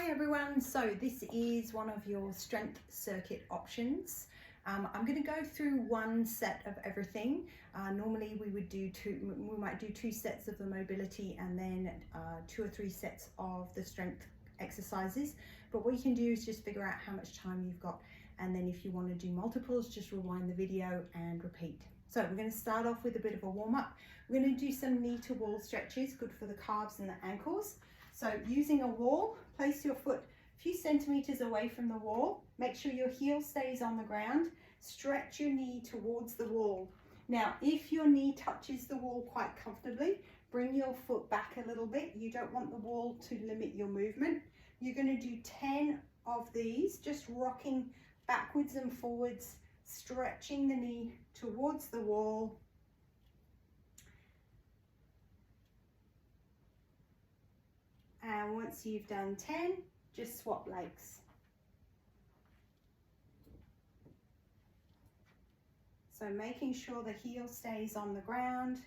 Hi everyone, so this is one of your strength circuit options. I'm going to go through one set of everything. Normally we might do two sets of the mobility and then 2 or 3 sets of the strength exercises. But what you can do is just figure out how much time you've got, and then if you want to do multiples, just rewind the video and repeat. So we're going to start off with a bit of a warm-up. We're going to do some knee to wall stretches, good for the calves and the ankles. So using a wall, place your foot a few centimeters away from the wall. Make sure your heel stays on the ground. Stretch your knee towards the wall. Now, if your knee touches the wall quite comfortably, bring your foot back a little bit. You don't want the wall to limit your movement. You're going to do 10 of these, just rocking backwards and forwards, stretching the knee towards the wall. And once you've done 10, just swap legs. So making sure the heel stays on the ground.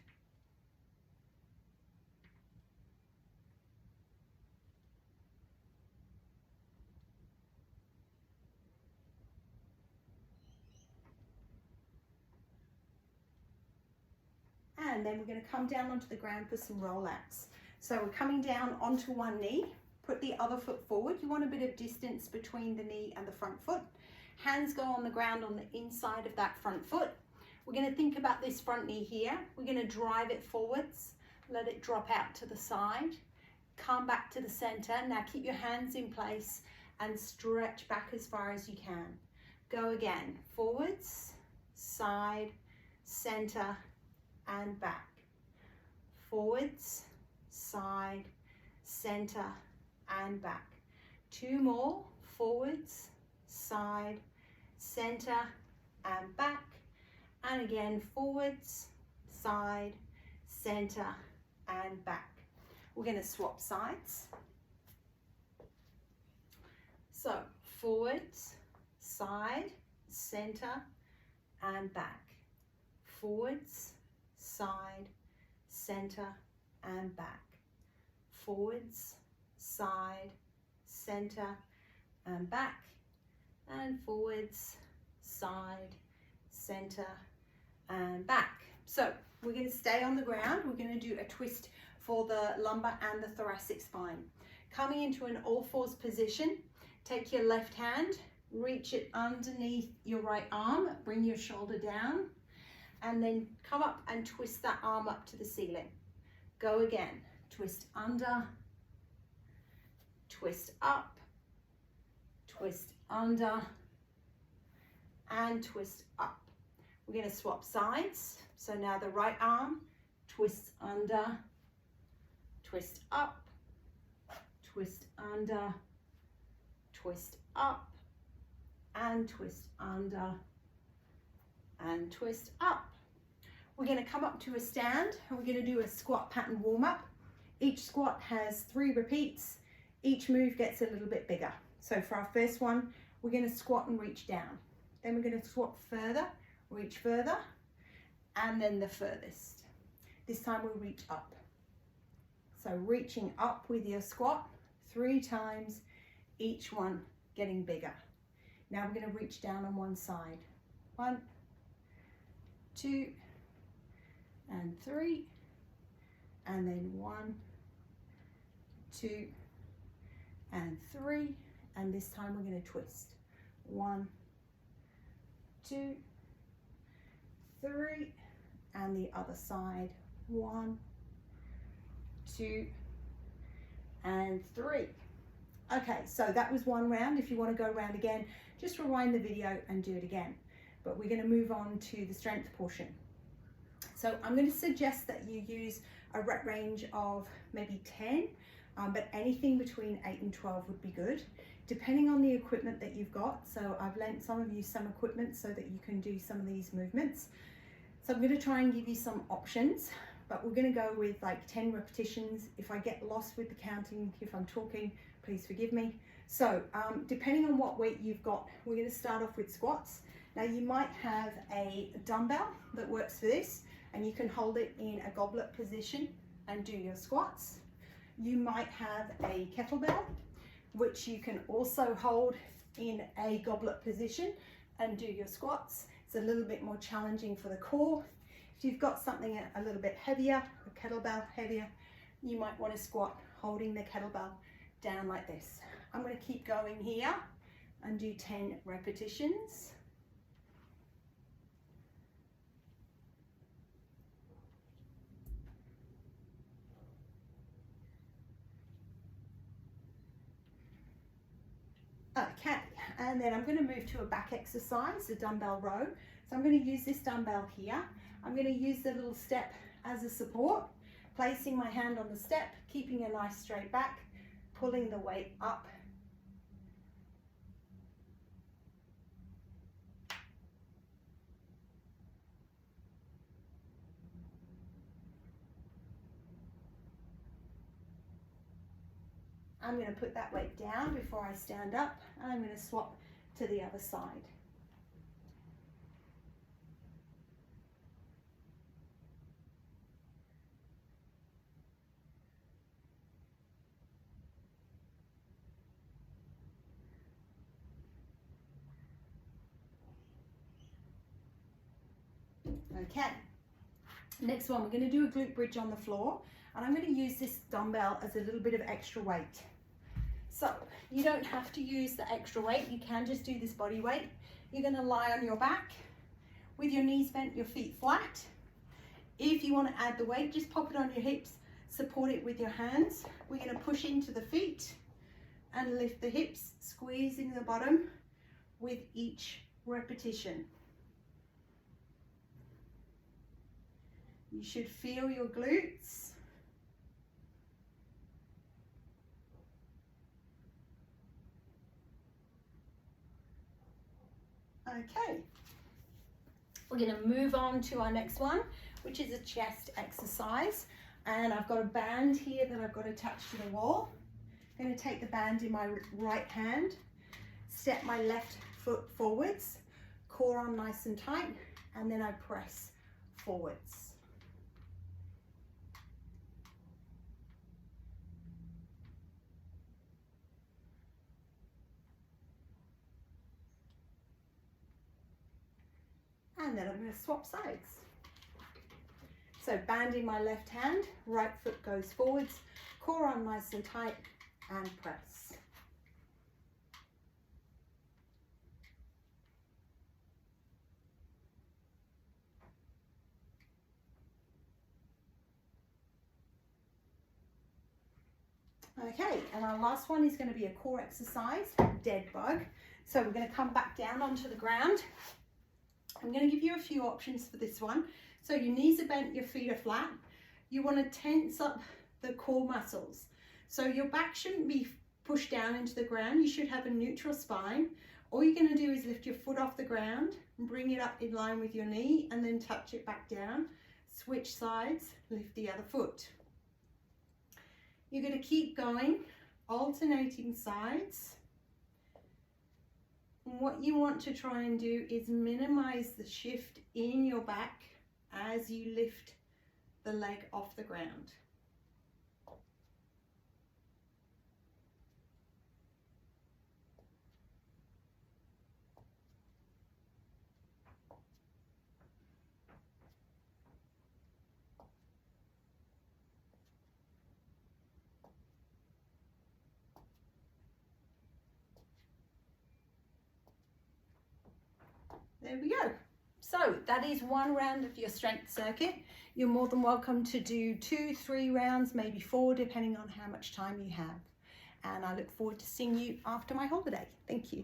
And then we're going to come down onto the ground for some rollouts. So we're coming down onto one knee, put the other foot forward. You want a bit of distance between the knee and the front foot. Hands go on the ground on the inside of that front foot. We're going to think about this front knee here. We're going to drive it forwards, let it drop out to the side, come back to the center. Now keep your hands in place and stretch back as far as you can. Go again, forwards, side, center, and back. Forwards, side, center, and back. 2 more, forwards, side, center, and back. And again, forwards, side, center, and back. We're going to swap sides. So forwards, side, center, and back. Forwards, side, center, and back. Forwards, side, center, and back. And forwards, side, center, and back. So we're going to stay on the ground. We're going to do a twist for the lumbar and the thoracic spine. Coming into an all fours position, take your left hand, reach it underneath your right arm, bring your shoulder down, and then come up and twist that arm up to the ceiling. Go again, twist under, twist up, twist under, and twist up. We're going to swap sides. So now the right arm, twist under, twist up, twist under, twist up, and twist under, and twist up. We're going to come up to a stand and we're going to do a squat pattern warm up. Each squat has 3 repeats. Each move gets a little bit bigger. So for our first one, we're going to squat and reach down. Then we're going to squat further, reach further, and then the furthest. This time we'll reach up. So reaching up with your squat 3 times, each one getting bigger. Now we're going to reach down on one side. 1, 2, and 3, and then 1, 2, and 3, and this time we're going to twist. 1, 2, 3, and the other side. 1, 2, and 3. Okay, so that was one round. If you want to go around again, just rewind the video and do it again. But we're going to move on to the strength portion. So I'm going to suggest that you use a rep range of maybe 10, but anything between 8 and 12 would be good, depending on the equipment that you've got. So I've lent some of you some equipment so that you can do some of these movements. So I'm going to try and give you some options, but we're going to go with like 10 repetitions. If I get lost with the counting, if I'm talking, please forgive me. So depending on what weight you've got, we're going to start off with squats. Now you might have a dumbbell that works for this, and you can hold it in a goblet position and do your squats. You might have a kettlebell, which you can also hold in a goblet position and do your squats. It's a little bit more challenging for the core. If you've got something a little bit heavier, a kettlebell heavier, you might want to squat holding the kettlebell down like this. I'm going to keep going here and do 10 repetitions. Okay, and then I'm going to move to a back exercise, a dumbbell row. So I'm going to use this dumbbell here. I'm going to use the little step as a support, placing my hand on the step, keeping a nice straight back, pulling the weight up. I'm going to put that weight down before I stand up, and I'm going to swap to the other side. Okay, next one, we're going to do a glute bridge on the floor, and I'm going to use this dumbbell as a little bit of extra weight. So you don't have to use the extra weight, you can just do this body weight. You're going to lie on your back with your knees bent, your feet flat. If you want to add the weight, just pop it on your hips, support it with your hands. We're going to push into the feet and lift the hips, squeezing the bottom with each repetition. You should feel your glutes. Okay, we're going to move on to our next one, which is a chest exercise. And I've got a band here that I've got attached to the wall. I'm going to take the band in my right hand, step my left foot forwards, core on nice and tight, and then I press forwards. And then I'm going to swap sides. So banding my left hand, right foot goes forwards, core on nice and tight, and press. Okay, and our last one is going to be a core exercise, dead bug. So we're going to come back down onto the ground. I'm going to give you a few options for this one. So your knees are bent, your feet are flat. You want to tense up the core muscles. So your back shouldn't be pushed down into the ground. You should have a neutral spine. All you're going to do is lift your foot off the ground and bring it up in line with your knee and then touch it back down. Switch sides, lift the other foot. You're going to keep going, alternating sides. What you want to try and do is minimize the shift in your back as you lift the leg off the ground. There we go. So that is one round of your strength circuit. You're more than welcome to do 2, 3 rounds, maybe 4, depending on how much time you have. And I look forward to seeing you after my holiday. Thank you.